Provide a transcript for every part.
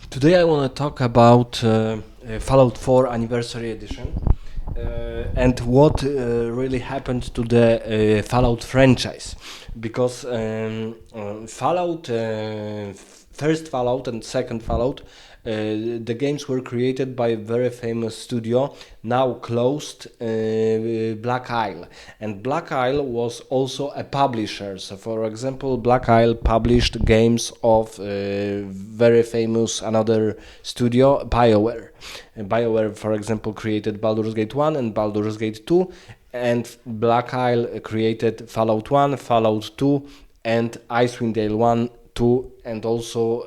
Today I want to talk about Fallout 4 Anniversary Edition and what really happened to the Fallout franchise. Because Fallout, first Fallout and second Fallout, the games were created by a very famous studio, now closed, Black Isle. And Black Isle was also a publisher. So, for example, Black Isle published games of very famous another studio, BioWare. And BioWare, for example, created Baldur's Gate 1 and Baldur's Gate 2, and Black Isle created Fallout 1, Fallout 2, and Icewind Dale 1, 2, and also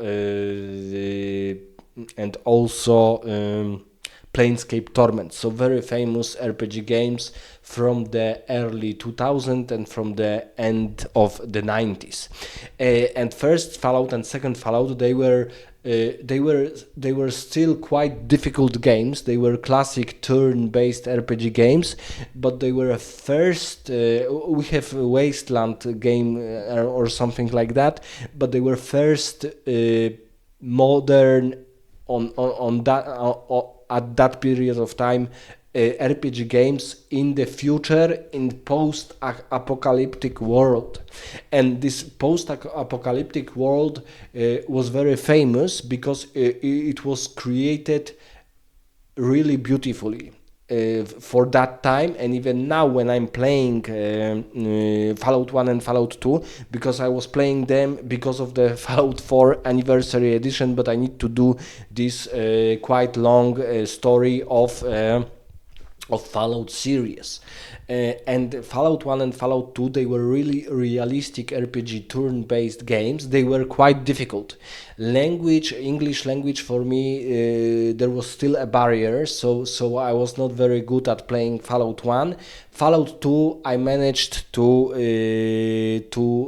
Planescape Torment. So very famous RPG games from the early 2000s and from the end of the 90s. And first Fallout and second Fallout, they were still quite difficult games. They were classic turn-based RPG games, but they were a first. We have a Wasteland game or something like that, but they were first modern on that at that period of time, RPG games in the future in post-apocalyptic world. And this post-apocalyptic world was very famous because it was created really beautifully for that time. And even now when I'm playing Fallout 1 and Fallout 2, because I was playing them because of the Fallout 4 Anniversary Edition, but I need to do this quite long story of Fallout series. And Fallout 1 and Fallout 2, they were really realistic RPG turn-based games. They were quite difficult. English language for me, there was still a barrier, so I was not very good at playing Fallout 1. Fallout 2, I managed to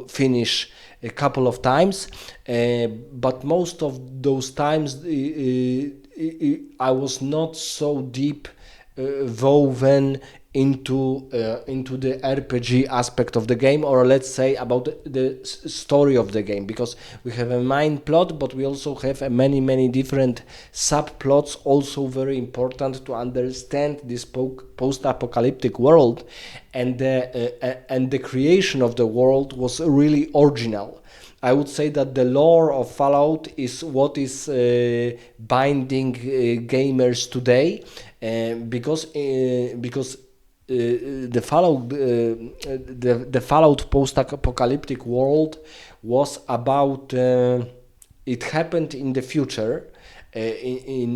finish a couple of times, but most of those times I was not so deep woven into the RPG aspect of the game, or let's say about the story of the game, because we have a main plot, but we also have many different subplots, also very important to understand this post-apocalyptic world, and the creation of the world was really original. I would say that the lore of Fallout is what is binding gamers today, because the Fallout post-apocalyptic world was about it happened in the future. I'm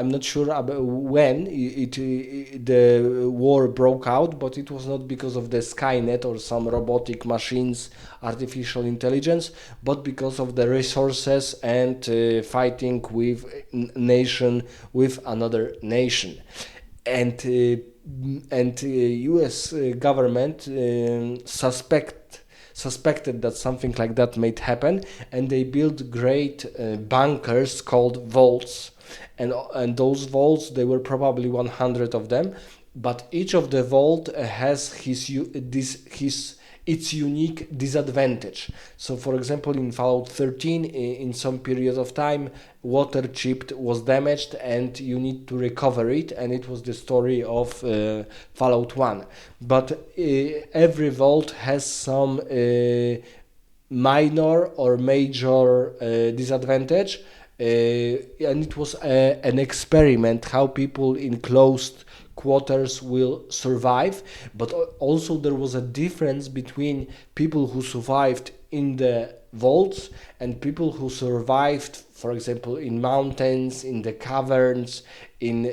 not sure about when the war broke out, but it was not because of the Skynet or some robotic machines, artificial intelligence, but because of the resources and fighting with nation with another nation. And U.S. government suspected that something like that might happen, and they built great bunkers called vaults, and those vaults, there were probably 100 of them, but each of the vault has its unique disadvantage. So, for example, in Fallout 13, in some period of time, water chip was damaged and you need to recover it, and it was the story of Fallout 1. But every vault has some minor or major disadvantage, and it was an experiment how people in closed quarters will survive. But also there was a difference between people who survived in the vaults and people who survived, for example, in mountains, in the caverns, in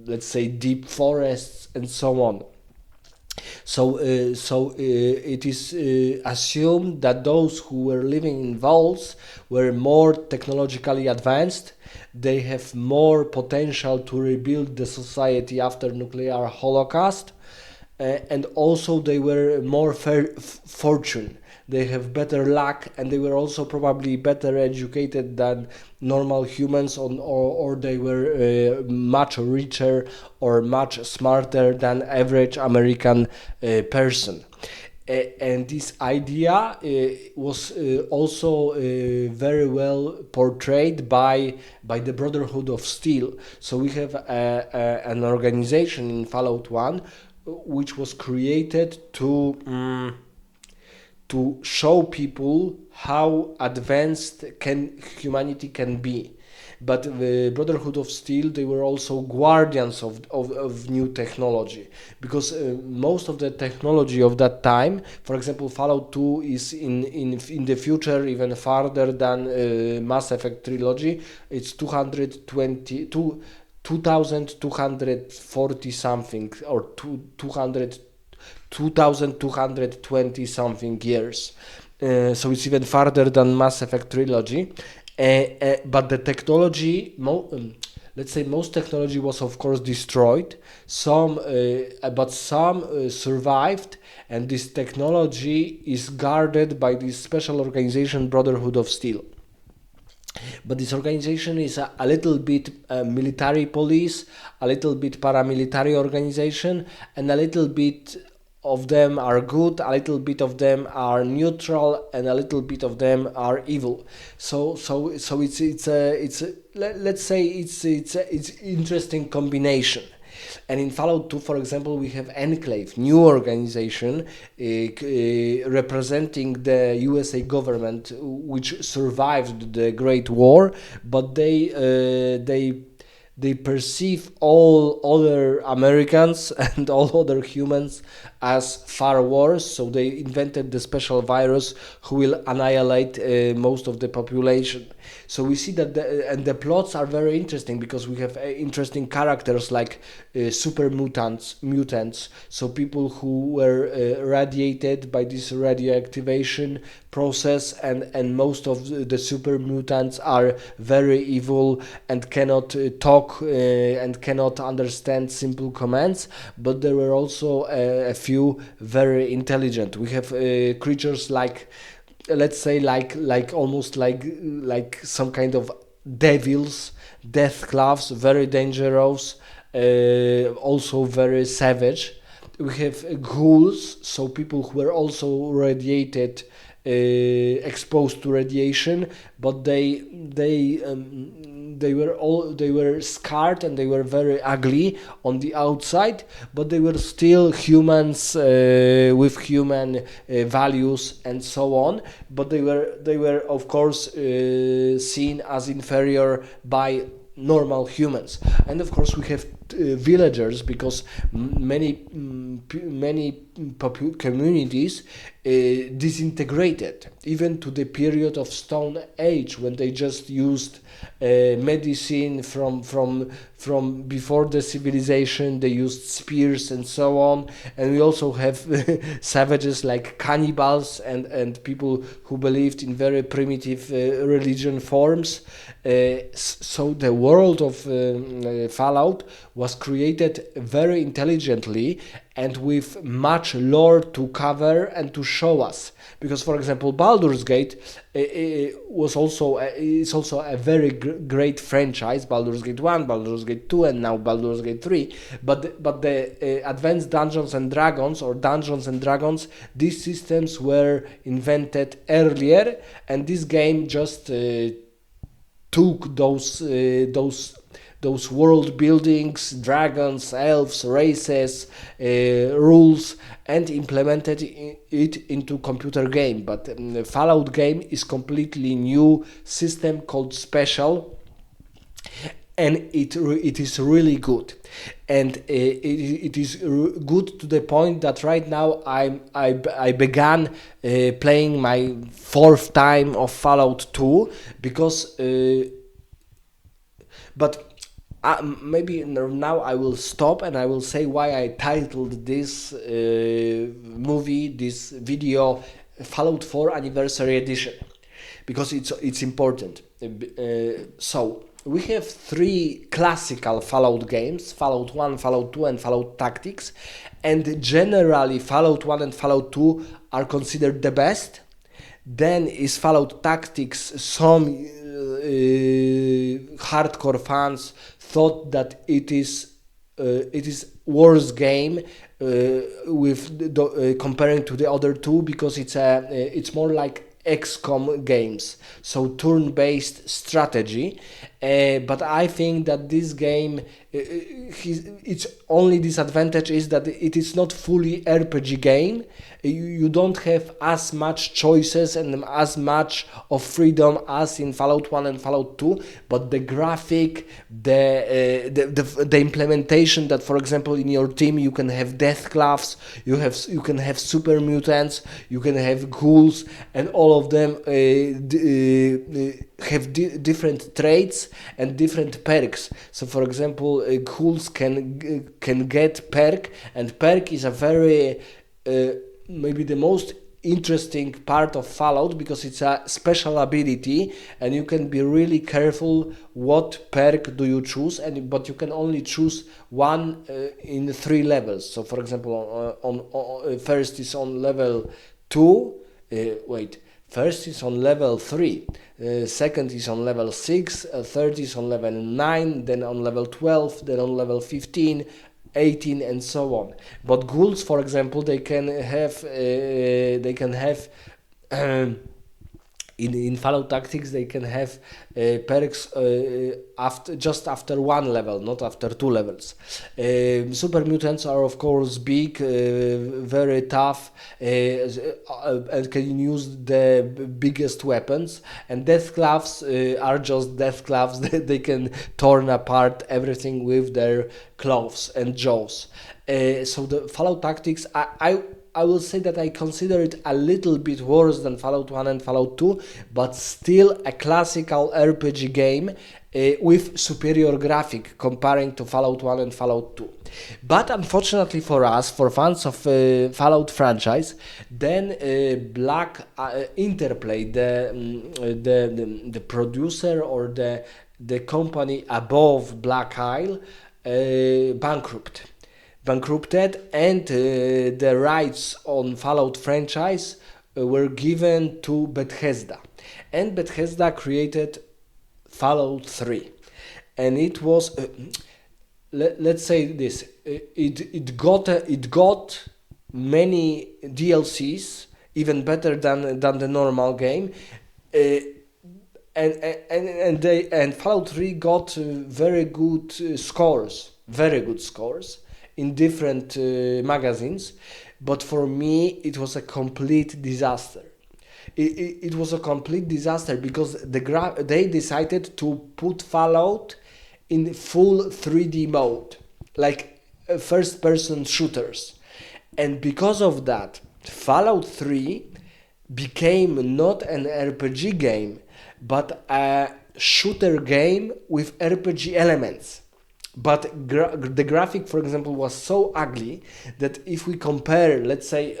let's say deep forests, and so on. So it is assumed that those who were living in vaults were more technologically advanced. They have more potential to rebuild the society after nuclear holocaust, and also they were more fortune. They have better luck, and they were also probably better educated than normal humans, or they were much richer or much smarter than average American person. And this idea was also very well portrayed by the Brotherhood of Steel. So we have an organization in Fallout 1 which was created to show people how advanced humanity can be. But the Brotherhood of Steel, they were also guardians of new technology, because most of the technology of that time, for example, Fallout 2 is in the future even farther than Mass Effect trilogy. It's 2240 something, or 2220 something years. So it's even farther than Mass Effect trilogy. But the technology, let's say most technology was of course destroyed. But some survived, and this technology is guarded by this special organization, Brotherhood of Steel. But this organization is a little bit military police, a little bit paramilitary organization, and a little bit of them are good, a little bit of them are neutral, and a little bit of them are evil. So let's say it's interesting combination. And in Fallout 2, for example, we have Enclave, new organization representing the USA government, which survived the Great War, but they perceive all other Americans and all other humans as far worse. So they invented the special virus who will annihilate most of the population. So we see that the plots are very interesting, because we have interesting characters like super mutants. So people who were radiated by this radioactivation process, and most of the super mutants are very evil and cannot talk and cannot understand simple commands. But there were also a few very intelligent. We have creatures like, let's say, like almost like some kind of devils, Deathclaws, very dangerous, also very savage. We have ghouls, so people who were also radiated, exposed to radiation, but they were scarred, and they were very ugly on the outside, but they were still humans with human values and so on. But they were of course seen as inferior by normal humans. And of course we have villagers, because many communities disintegrated, even to the period of Stone Age, when they just used medicine from before the civilization. They used spears and so on. And we also have savages like cannibals and people who believed in very primitive religion forms. So the world of Fallout was created very intelligently and with much lore to cover and to show us. Because, for example, Baldur's Gate is also a very great franchise. Baldur's Gate 1, Baldur's Gate 2, and now Baldur's Gate 3. But the Advanced Dungeons and Dragons, or Dungeons and Dragons, these systems were invented earlier, and this game just took those world buildings, dragons, elves, races, rules, and implemented it into computer game. But the Fallout game is completely new system called Special, and it is really good. And it is good to the point that right now I began playing my fourth time of Fallout 2, because but maybe now I will stop and I will say why I titled this movie, this video, Fallout 4 Anniversary Edition, because it's important. So we have three classical Fallout games: Fallout 1, Fallout 2, and Fallout Tactics. And generally Fallout 1 and Fallout 2 are considered the best. Then is Fallout Tactics. Some hardcore fans thought that it is it is worse game comparing to the other two, because it's more like XCOM games, so turn-based strategy. But I think that this game, its only disadvantage is that it is not fully RPG game. You don't have as much choices and as much of freedom as in Fallout 1 and Fallout 2, but the graphic, the implementation, that for example in your team you can have Deathclaws, you can have super mutants, you can have ghouls, and all of them have different traits and different perks. So for example, ghouls can get perk, and perk is a very maybe the most interesting part of Fallout, because it's a special ability and you can be really careful what perk do you choose, but you can only choose one in 3 levels. So for example, first is on level 2, first is on level 3, second is on level 6, third is on level 9, then on level 12, then on level 15, 18, and so on. But ghouls, for example, they can have in Fallout Tactics they can have perks after 1 level, not after 2 levels. Super mutants are of course big, very tough, and can use the biggest weapons. And Deathclaws are just Deathclaws. They can torn apart everything with their claws and jaws. So the Fallout Tactics, I will say that I consider it a little bit worse than Fallout 1 and Fallout 2, but still a classical RPG game with superior graphic comparing to Fallout 1 and Fallout 2. But unfortunately for us, for fans of Fallout franchise, then Black Interplay, the producer or the company above Black Isle, bankrupted, and the rights on Fallout franchise were given to Bethesda, and Bethesda created Fallout 3, and it was let's say this, it got many DLCs, even better than the normal game, and Fallout 3 got very good scores in different magazines, but for me it was a complete disaster. It was a complete disaster because they decided to put Fallout in full 3D mode, like first-person shooters, and because of that, Fallout 3 became not an RPG game, but a shooter game with RPG elements. But the graphic, for example, was so ugly that if we compare, let's say,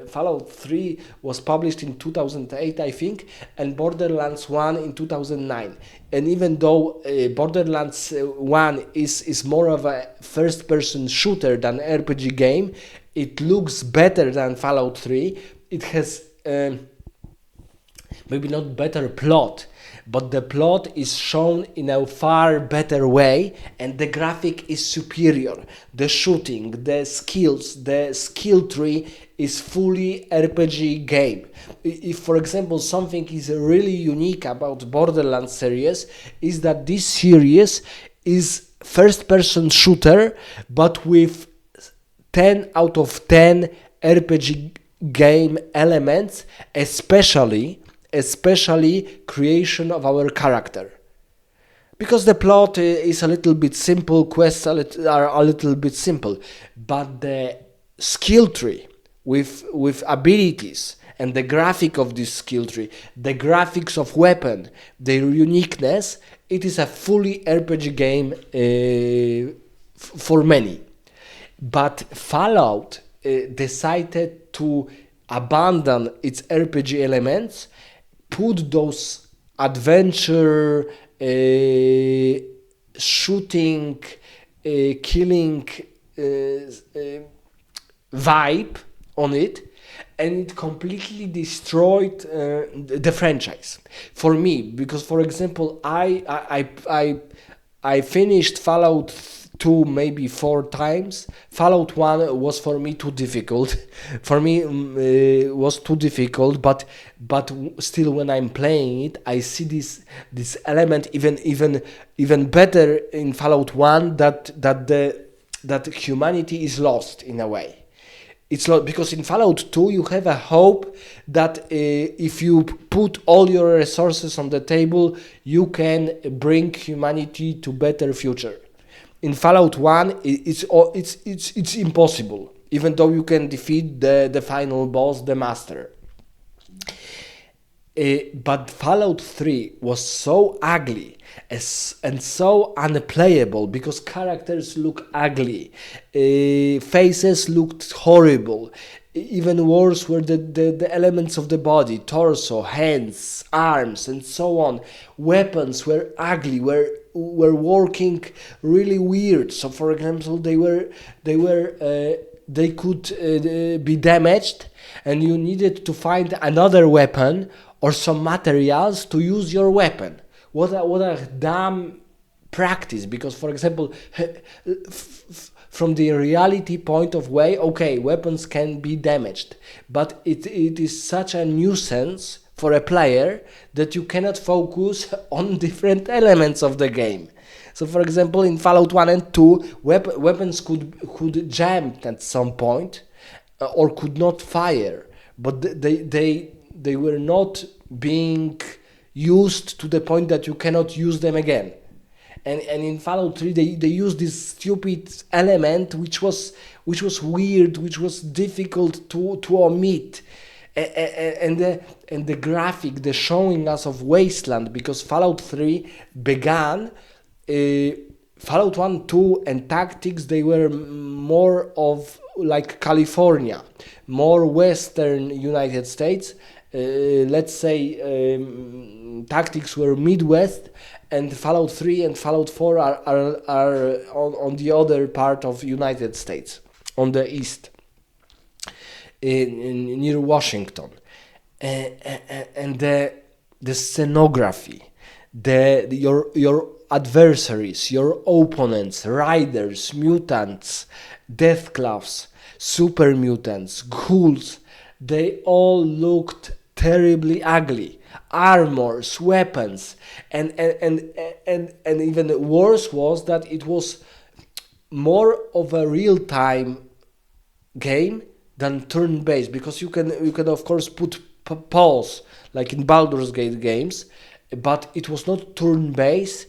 Fallout 3 was published in 2008, I think, and Borderlands 1 in 2009. And even though Borderlands 1 is more of a first-person shooter than RPG game, it looks better than Fallout 3. It has maybe not better plot, but the plot is shown in a far better way, and the graphic is superior. The shooting, the skills, the skill tree is fully RPG game. If, for example, something is really unique about Borderlands series, is that this series is first-person shooter, but with 10 out of 10 RPG game elements, especially creation of our character. Because the plot is a little bit simple, quests are a little bit simple, but the skill tree with abilities and the graphic of this skill tree, the graphics of weapon, their uniqueness, it is a fully RPG game for many. But Fallout decided to abandon its RPG elements, put those adventure, shooting, killing vibe on it, and it completely destroyed the franchise for me. Because, for example, I finished Fallout 2, maybe 4 times. Fallout 1 was for me too difficult. For me, was too difficult. But still, when I'm playing it, I see this element even better in Fallout 1, that humanity is lost in a way. It's not because in Fallout 2 you have a hope that if you put all your resources on the table, you can bring humanity to better future. In Fallout 1, it's impossible, even though you can defeat the final boss, the Master. But Fallout 3 was so ugly and so unplayable because characters look ugly, faces looked horrible. Even worse were the elements of the body, torso, hands, arms, and so on. Weapons were ugly, were working really weird. So, for example, they could be damaged, and you needed to find another weapon or some materials to use your weapon. What a dumb practice, because, for example, from the reality point of way, okay, weapons can be damaged, but it is such a nuisance for a player that you cannot focus on different elements of the game. So, for example, in Fallout 1 and 2, weapons could jam at some point, or could not fire, but they were not being used to the point that you cannot use them again. And in Fallout 3 they used this stupid element which was weird, which was difficult to omit. And the graphic, the showing us of wasteland, because Fallout 3 began, Fallout 1, 2 and Tactics, they were more of like California, more western United States. Let's say Tactics were Midwest, and Fallout 3 and Fallout 4 are on the other part of United States, on the east, near Washington. And the scenography, your adversaries, your opponents, riders, mutants, deathclaws, super mutants, ghouls, they all looked terribly ugly. Armors, weapons, and even worse was that it was more of a real-time game than turn-based, because you can of course put pause like in Baldur's Gate games, but it was not turn-based,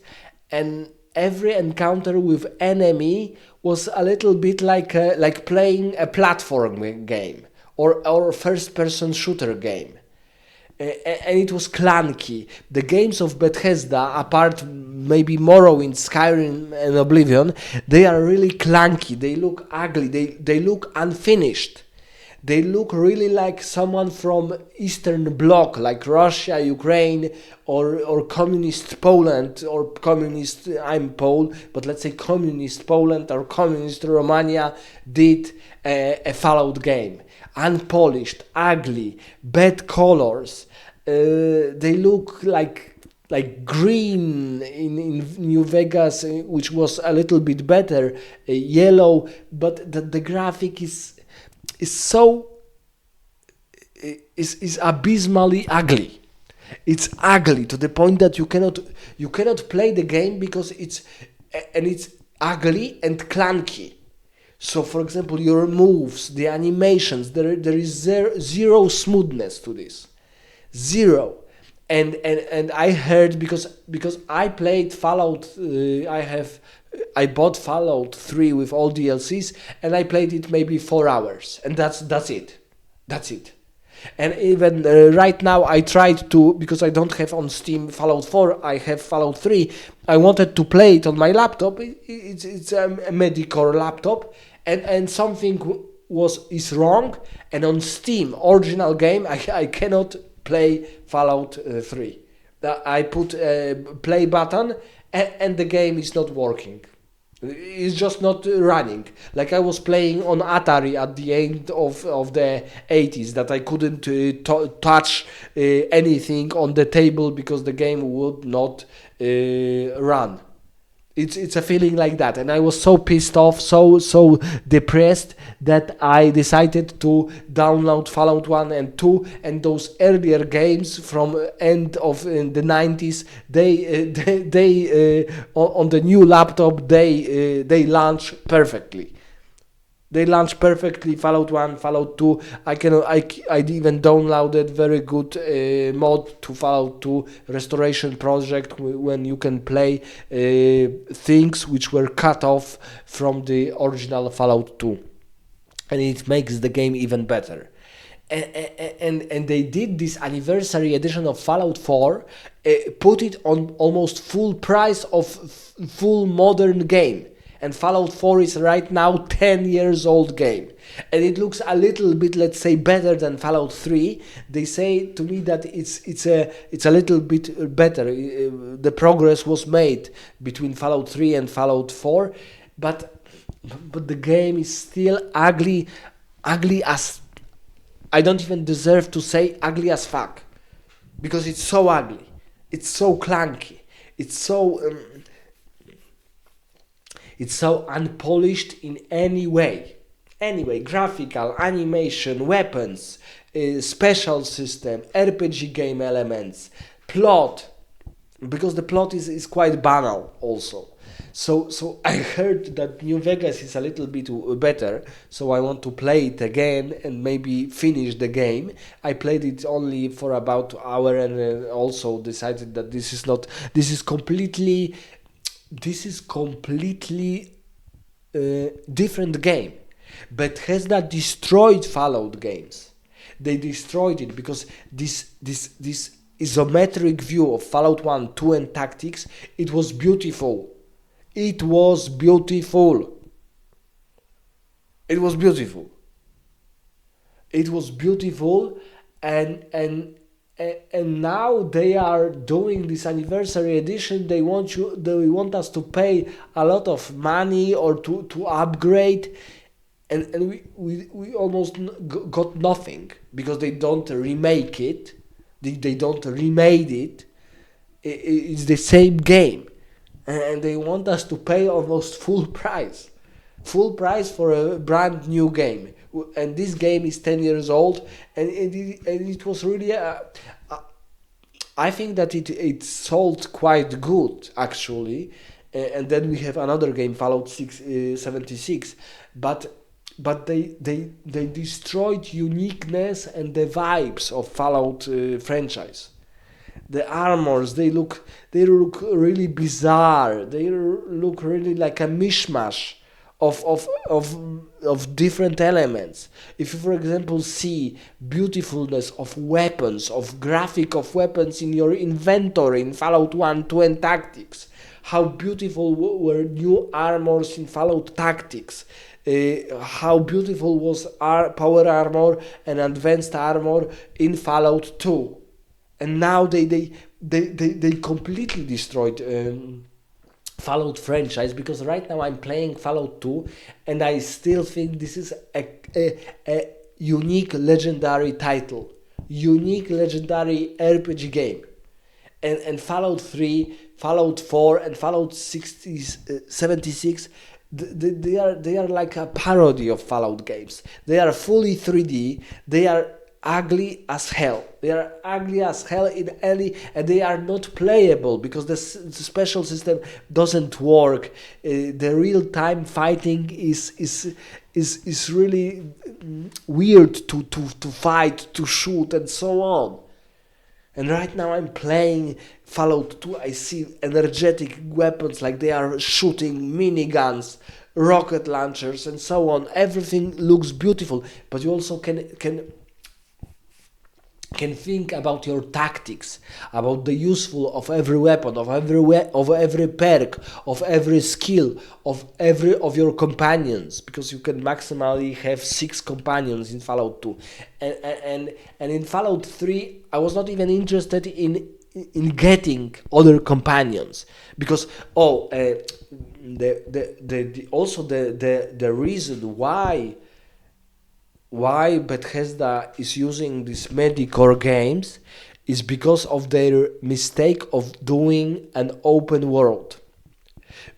and every encounter with enemy was a little bit like playing a platform game or first-person shooter game. And it was clunky. The games of Bethesda, apart maybe Morrowind, Skyrim and Oblivion, they are really clunky. They look ugly. They look unfinished. They look really like someone from Eastern Bloc, like Russia, Ukraine, or communist Poland, or communist, I'm Pole, but let's say communist Poland or communist Romania did a Fallout game. Unpolished, ugly, bad colors. They look like green in New Vegas, which was a little bit better, yellow, but the graphic is abysmally ugly. It's ugly to the point that you cannot play the game because it's ugly and clunky. So, for example, your moves, the animations, there is zero smoothness to this, zero. And I heard, because I played Fallout, I bought Fallout 3 with all DLCs, and I played it maybe 4 hours, and that's it. And even right now I tried to, because I don't have on Steam Fallout 4, I have Fallout 3. I wanted to play it on my laptop. It's a Medicore laptop, and something is wrong. And on Steam, original game, I cannot play Fallout 3. I put a play button, and the game is not working. It's just not running. Like I was playing on Atari at the end of the 80s, that I couldn't touch anything on the table because the game would not run. It's a feeling like that, and I was so pissed off, so depressed, that I decided to download Fallout 1 and 2 and those earlier games from end of the 90s. They on the new laptop, they launch perfectly. They launch perfectly. Fallout 1, Fallout 2. I even downloaded very good mod to Fallout 2 Restoration Project, when you can play things which were cut off from the original Fallout 2, and it makes the game even better. And they did this anniversary edition of Fallout 4, put it on almost full price of full modern game. And Fallout 4 is right now 10 years old game. And it looks a little bit, let's say, better than Fallout 3. They say to me that it's a little bit better. The progress was made between Fallout 3 and Fallout 4, but the game is still ugly as, I don't even deserve to say ugly as fuck, because it's so ugly. It's so clunky. It's so unpolished in any way. Anyway, graphical, animation, weapons, special system, RPG game elements, plot, because the plot is quite banal also. So I heard that New Vegas is a little bit better, so I want to play it again and maybe finish the game. I played it only for about an hour, and also decided that this is completely different game. Bethesda destroyed Fallout games. They destroyed it because this isometric view of Fallout 1, 2 and Tactics, it was beautiful. It was beautiful. It was beautiful. It was beautiful, and now they are doing this anniversary edition. They want us to pay a lot of money or to upgrade, and we almost got nothing, because they don't remake it. They don't remade it. It's the same game, and they want us to pay almost full price for a brand new game. And this game is 10 years old, and it was really I think that it sold quite good, actually. And then we have another game, Fallout 76, but they destroyed uniqueness and the vibes of Fallout franchise. The armors, they look really bizarre. They look really like a mishmash of different elements. If you, for example, see beautifulness of weapons, of graphic of weapons in your inventory in Fallout 1, 2 and Tactics, how beautiful were new armors in Fallout Tactics, how beautiful was power armor and advanced armor in Fallout 2. And now they completely destroyed Fallout franchise, because right now I'm playing Fallout 2, and I still think this is a unique legendary title, unique legendary RPG game. And Fallout 3, Fallout 4 and Fallout 76, they are like a parody of Fallout games. They are fully 3D, they are ugly as hell. They are ugly as hell and they are not playable, because the special system doesn't work. The real-time fighting is really weird to fight, to shoot, and so on. And right now I'm playing Fallout 2. I see energetic weapons, like they are shooting miniguns, rocket launchers, and so on. Everything looks beautiful, but you also can think about your tactics, about the useful of every weapon, of every perk, of every skill, of your companions, because you can maximally have 6 companions in Fallout 2, and in Fallout 3 I was not even interested in getting other companions, because the reason why Bethesda is using these Medicore games is because of their mistake of doing an open world.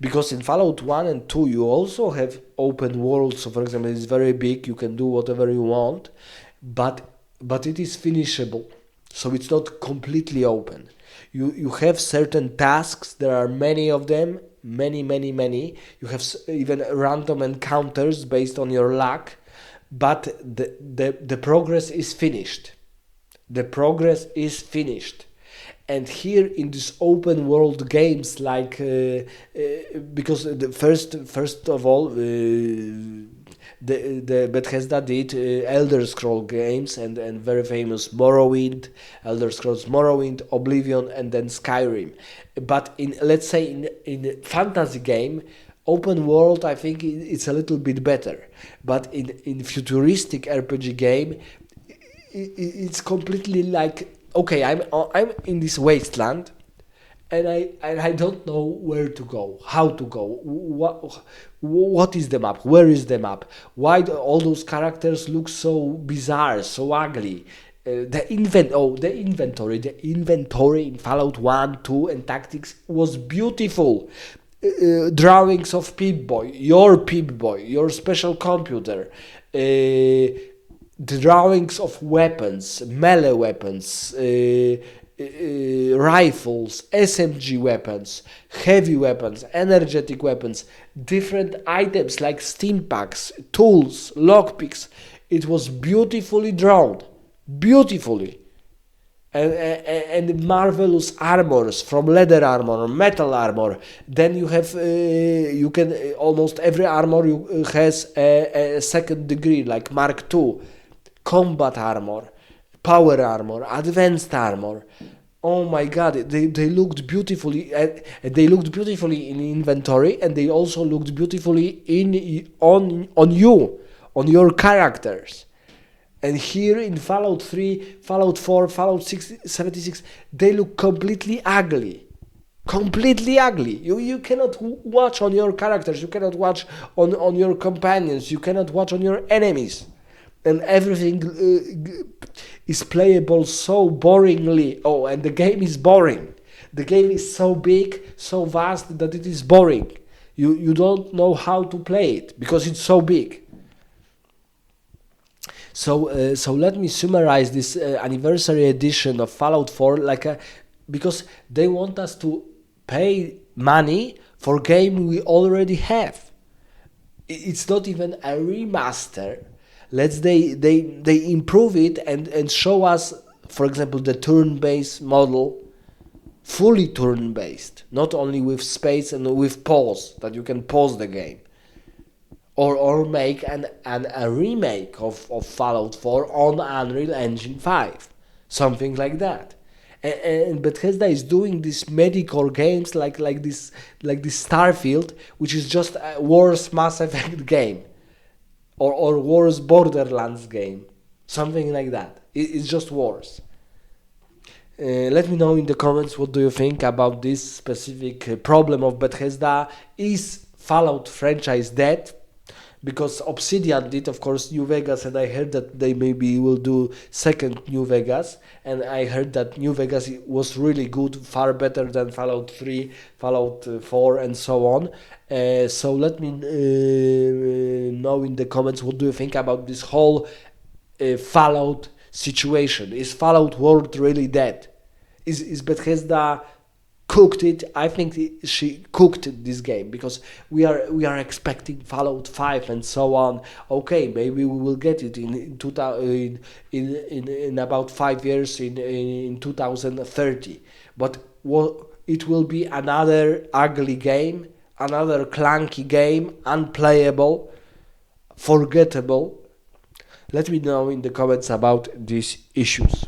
Because in Fallout 1 and 2 you also have open world, so for example it's very big, you can do whatever you want, but it is finishable, so it's not completely open. You have certain tasks, there are many of them, many. You have even random encounters based on your luck, but the progress is finished. The progress is finished. And here in this open world games, like because the first of all, the Bethesda did Elder Scroll games and very famous Morrowind, Elder Scrolls Morrowind, Oblivion, and then Skyrim. But in, let's say, in fantasy game, open world, I think it's a little bit better. But in futuristic RPG game, it's completely like, okay, I'm in this wasteland, and I don't know where to go, how to go, what is the map, where is the map, why do all those characters look so bizarre, so ugly. The inventory in Fallout 1, 2, and Tactics was beautiful. Drawings of Pip-Boy, your special computer, drawings of weapons, melee weapons, rifles, SMG weapons, heavy weapons, energetic weapons, different items like steam packs, tools, lockpicks. It was beautifully drawn, beautifully. And marvelous armors, from leather armor, metal armor. Then you have, you can, almost every armor has a second degree, like Mark II. Combat armor, power armor, advanced armor. Oh my god, they looked beautifully. They looked beautifully in inventory, and they also looked beautifully on you, on your characters. And here in Fallout 3, Fallout 4, Fallout 76, they look completely ugly. Completely ugly. You cannot watch on your characters, you cannot watch on your companions, you cannot watch on your enemies. And everything is playable so boringly. Oh, and the game is boring. The game is so big, so vast that it is boring. You don't know how to play it because it's so big. So let me summarize this anniversary edition of Fallout 4 because they want us to pay money for game we already have. It's not even a remaster. They improve it and show us, for example, the turn-based model, fully turn-based, not only with space and with pause, that you can pause the game. Or make a remake of Fallout 4 on Unreal Engine 5, something like that. And Bethesda is doing these mediocre games like this Starfield, which is just a worse Mass Effect game, or worse Borderlands game, something like that. It's just worse. Let me know in the comments what do you think about this specific problem of Bethesda. Is Fallout franchise dead? Because Obsidian did, of course, New Vegas, and I heard that they maybe will do second New Vegas, and I heard that New Vegas was really good, far better than Fallout 3, Fallout 4, and so on. So let me know in the comments what do you think about this whole Fallout situation. Is Fallout world really dead? Is Bethesda cooked it? I think she cooked this game, because we are expecting Fallout 5 and so on. Okay, maybe we will get it in about 5 years, in 2030. But it will be another ugly game, another clunky game, unplayable, forgettable. Let me know in the comments about these issues.